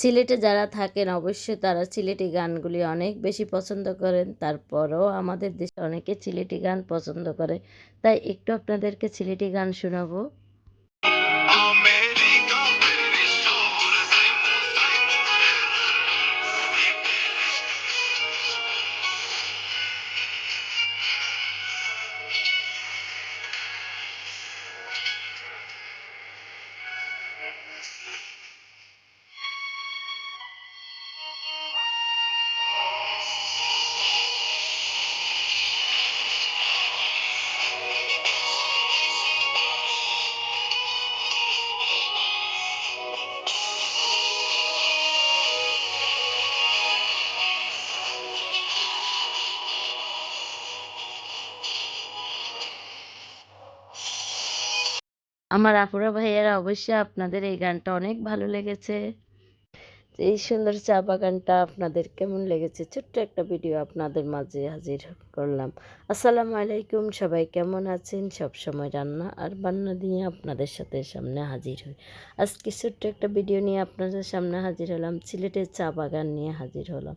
সিলেটে যারা থাকেন অবশ্যই তারা সিলেটি গানগুলি অনেক বেশি পছন্দ করেন। তারপরেও আমাদের দেশে অনেকে সিলেটি গান পছন্দ করে। তাই একটু আপনাদেরকে সিলেটি গান শোনাবো। আমার আপুরা ভাইয়ারা অবশ্যই আপনাদের এই গানটা অনেক ভালো লেগেছে। এই সুন্দর চা বাগানটা আপনাদের কেমন লেগেছে? ছোট্ট একটা ভিডিও আপনাদের মাঝে হাজির করলাম। আসসালামু আলাইকুম, সবাই কেমন আছেন? সবসময় রান্না আর বান্না দিয়ে আপনাদের সাথে সামনে হাজির হই। আজকে ছোট্ট একটা ভিডিও নিয়ে আপনাদের সামনে হাজির হলাম। সিলেটের চা বাগান নিয়ে হাজির হলাম।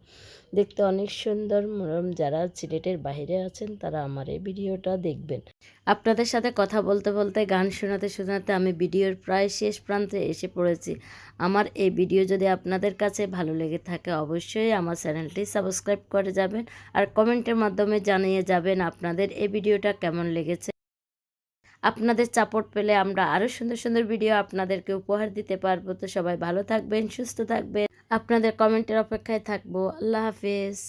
দেখতে অনেক সুন্দর মনোরম। যারা সিলেটের বাইরে আছেন তারা আমার এই ভিডিওটা দেখবেন। আপনাদের সাথে কথা বলতে বলতে গান শোনাতে শোনাতে আমি ভিডিওর প্রায় শেষ প্রান্তে এসে পড়েছি। আমার এই ভিডিও যদি আপনাদের কাছে ভালো লেগে থাকে অবশ্যই আমার চ্যানেলটি সাবস্ক্রাইব করে যাবেন আর কমেন্টের মাধ্যমে জানিয়ে যাবেন আপনাদের এই ভিডিওটা কেমন লেগেছে। আপনাদের সাপোর্ট পেলে আমরা আরও সুন্দর সুন্দর ভিডিও আপনাদেরকে উপহার দিতে পারবো। তো সবাই ভালো থাকবেন, সুস্থ থাকবেন, আপনাদের কমেন্টের অপেক্ষায় থাকবো। আল্লাহ হাফেজ।